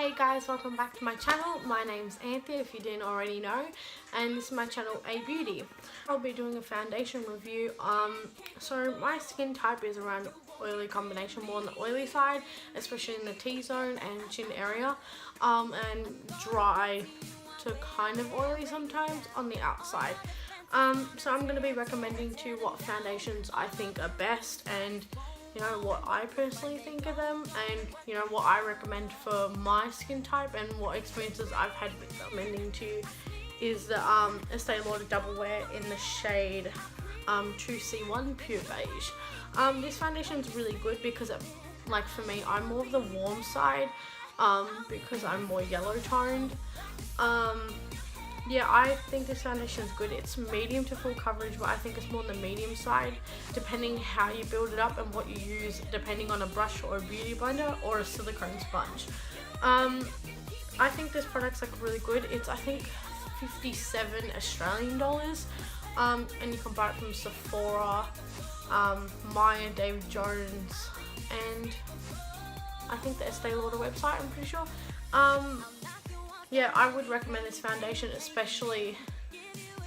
Hey guys, welcome back to my channel. My name's Anthea, if you didn't already know, and this is my channel A Beauty. I'll be doing a foundation review. So my skin type is around oily combination, more on the oily side, especially in the T-zone and chin area, and dry to kind of oily sometimes on the outside. So I'm going to be recommending to what foundations I think are best, and you know what I personally think of them, and you know what I recommend for my skin type, and what experiences I've had with them. Recommending to is the Estee Lauder Double Wear in the shade 2C1 Pure Beige. This foundation is really good because it, like for me, I'm more of the warm side because I'm more yellow toned. Yeah, I think this foundation is good. It's medium to full coverage, but I think it's more on the medium side, depending how you build it up and what you use, depending on a brush or a beauty blender or a silicone sponge. I think this product's like really good. It's I think 57 Australian dollars, and you can buy it from Sephora, Maya, David Jones, and I think the Estee Lauder website, I'm pretty sure. Yeah, I would recommend this foundation, especially,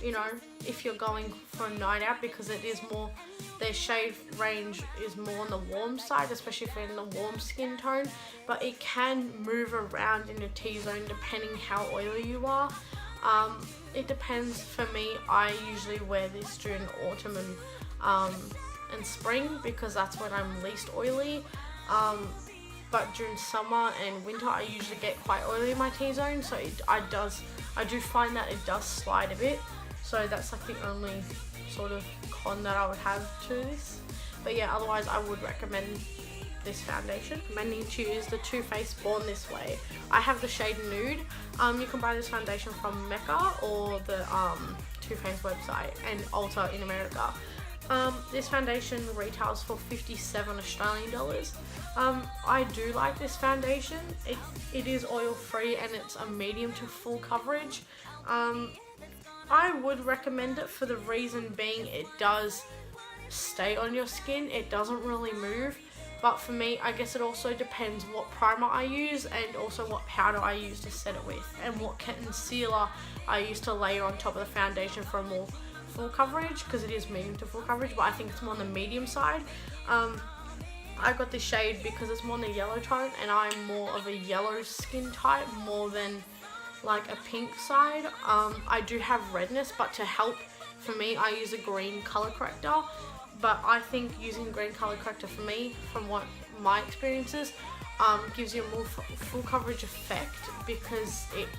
you know, if you're going for a night out, because it is more, their shade range is more on the warm side, especially if you're in the warm skin tone, but it can move around in your T-zone depending how oily you are. It depends. For me, I usually wear this during autumn and spring because that's when I'm least oily. But during summer and winter I usually get quite oily in my T-zone, so I do find that it does slide a bit, so that's like the only sort of con that I would have to this. But yeah, otherwise I would recommend this foundation. Recommending to use the Too Faced Born This Way. I have the shade Nude. You can buy this foundation from Mecca or the Too Faced website, and Ulta in America. This foundation retails for 57 Australian dollars. I do like this foundation. It is oil free and it's a medium to full coverage. I would recommend it for the reason being it does stay on your skin. It doesn't really move. But for me, I guess it also depends what primer I use, and also what powder I use to set it with, and what concealer I use to layer on top of the foundation for a more full coverage, because it is medium to full coverage, but I think it's more on the medium side. I got this shade because it's more on the yellow tone, and I'm more of a yellow skin type more than like a pink side. I do have redness, but to help for me I use a green color corrector, but I think using green color corrector for me, from what my experiences, gives you a more full coverage effect, because it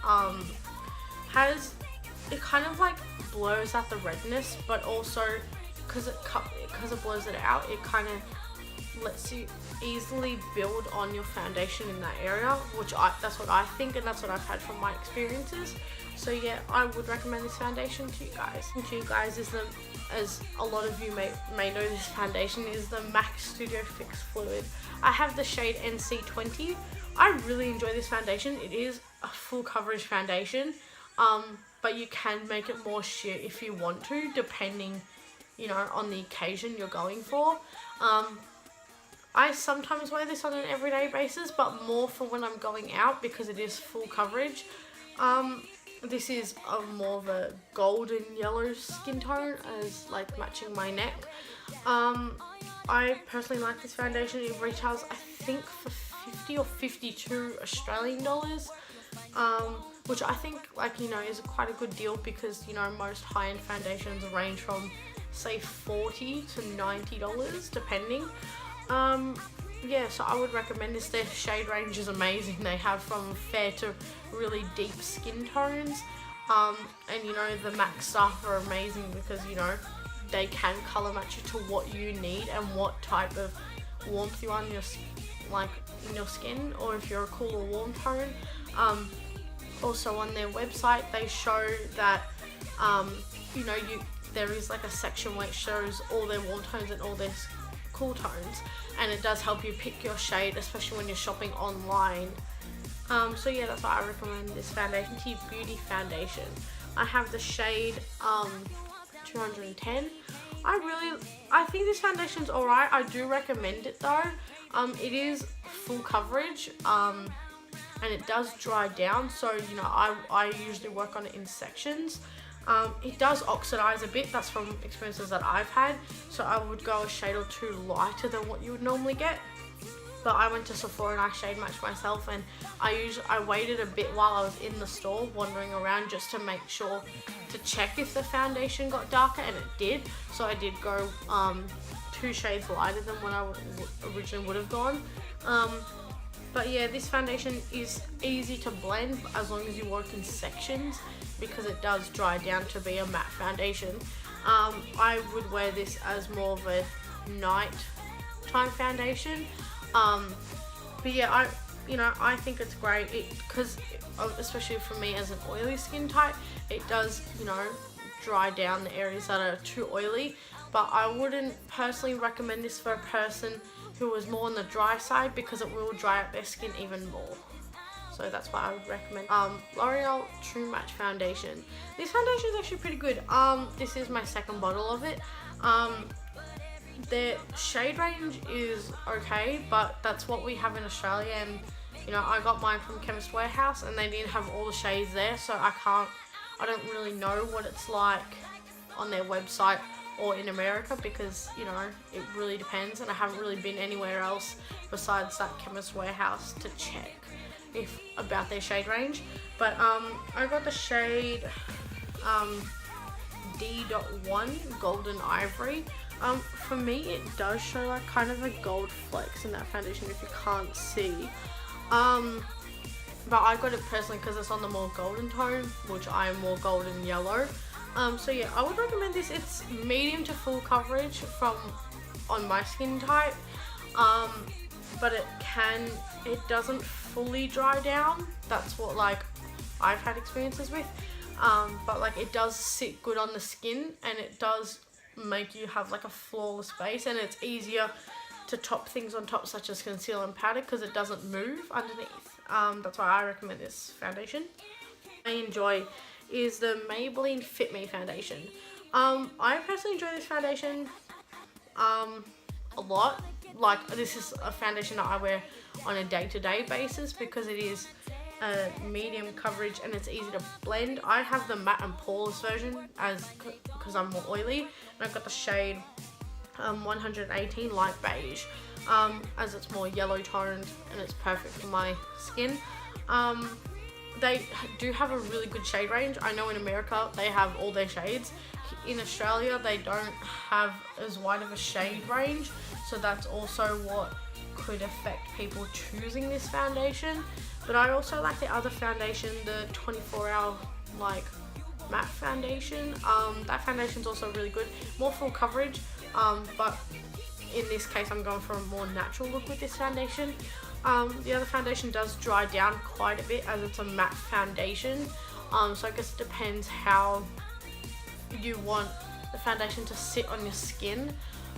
kind of like blurs out the redness, but also because it blurs it out, it kind of lets you easily build on your foundation in that area, which that's what I think, and that's what I've had from my experiences. So yeah, I would recommend this foundation to you guys. And to you guys is as a lot of you may know, this foundation is the MAC Studio Fix Fluid. I have the shade NC20. I really enjoy this foundation. It is a full coverage foundation, but you can make it more sheer if you want to, depending, you know, on the occasion you're going for. I sometimes wear this on an everyday basis, but more for when I'm going out because it is full coverage. This is more of a golden yellow skin tone, as like matching my neck. I personally like this foundation. It retails I think for 50 or 52 Australian dollars. Which I think, like, you know, is quite a good deal, because, you know, most high-end foundations range from say $40 to $90 depending. Yeah, so I would recommend this. Their shade range is amazing. They have from fair to really deep skin tones, and you know, the MAC stuff are amazing because, you know, they can color match you to what you need and what type of warmth you want in your skin, or if you're a cool or warm tone. Also on their website they show that you know, there is like a section where it shows all their warm tones and all their cool tones, and it does help you pick your shade, especially when you're shopping online. So yeah, that's why I recommend this foundation to you. Beauty foundation. I have the shade 210. I think this foundation's alright. I do recommend it though. It is full coverage. and it does dry down. So, you know, I usually work on it in sections. It does oxidize a bit, that's from experiences that I've had, so I would go a shade or two lighter than what you would normally get. But I went to Sephora and I shade matched myself, and I waited a bit while I was in the store wandering around just to make sure to check if the foundation got darker, and it did. So I did go 2 shades lighter than what I originally would have gone. But yeah, this foundation is easy to blend as long as you work in sections, because it does dry down to be a matte foundation. I would wear this as more of a night time foundation. But yeah, I think it's great because especially for me as an oily skin type, it does, you know, dry down the areas that are too oily. But I wouldn't personally recommend this for a person who was more on the dry side, because it will dry up their skin even more. So that's why I would recommend L'Oreal True Match Foundation. This foundation is actually pretty good. This is my second bottle of it. The shade range is okay, but that's what we have in Australia, and you know, I got mine from Chemist Warehouse and they didn't have all the shades there, so I don't really know what it's like on their website or in America, because you know, it really depends, and I haven't really been anywhere else besides that Chemist Warehouse to check about their shade range. But I got the shade D.1 Golden Ivory. For me, it does show like kind of a gold flecks in that foundation if you can't see. But I got it personally because it's on the more golden tone, which I am more golden yellow. So yeah, I would recommend this. It's medium to full coverage on my skin type. But it doesn't fully dry down. That's what like I've had experiences with. But like it does sit good on the skin, and it does make you have like a flawless base, and it's easier to top things on top, such as concealer and powder, because it doesn't move underneath. That's why I recommend this foundation. I enjoy is the Maybelline Fit Me foundation. I personally enjoy this foundation a lot. Like, this is a foundation that I wear on a day-to-day basis because it is a medium coverage and it's easy to blend. I have the matte and poreless version because I'm more oily, and I've got the shade 118 light beige, as it's more yellow toned and it's perfect for my skin. They do have a really good shade range. I know in America they have all their shades. In Australia they don't have as wide of a shade range, so that's also what could affect people choosing this foundation. But I also like the other foundation, the 24-hour like matte foundation. That foundation is also really good, more full coverage, but in this case I'm going for a more natural look with this foundation. The other foundation does dry down quite a bit as it's a matte foundation, so I guess it depends how you want the foundation to sit on your skin.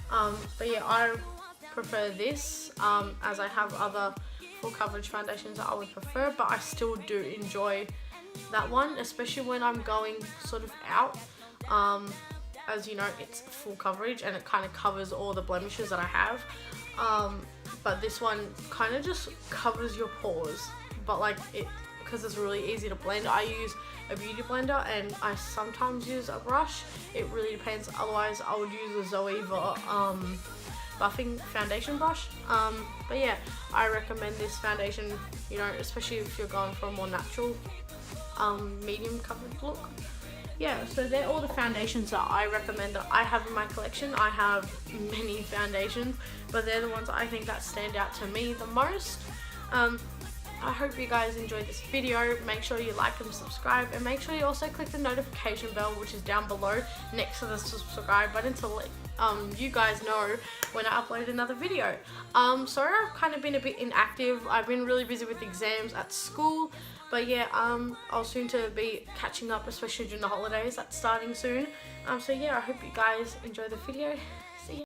But yeah, I prefer this, as I have other full coverage foundations that I would prefer, but I still do enjoy that one, especially when I'm going sort of out. As you know, it's full coverage and it kind of covers all the blemishes that I have. But this one kind of just covers your pores, but like because it's really easy to blend. I use a beauty blender and I sometimes use a brush. It really depends. Otherwise I would use a Zoeva buffing foundation brush. But yeah, I recommend this foundation, you know, especially if you're going for a more natural medium coverage look. Yeah, so they're all the foundations that I recommend that I have in my collection. I have many foundations, but they're the ones I think that stand out to me the most. I hope you guys enjoyed this video. Make sure you like and subscribe, and make sure you also click the notification bell, which is down below next to the subscribe button, to let you guys know when I upload another video. Sorry I've kind of been a bit inactive. I've been really busy with exams at school, but yeah, I'll soon to be catching up, especially during the holidays. That's starting soon. So yeah, I hope you guys enjoy the video.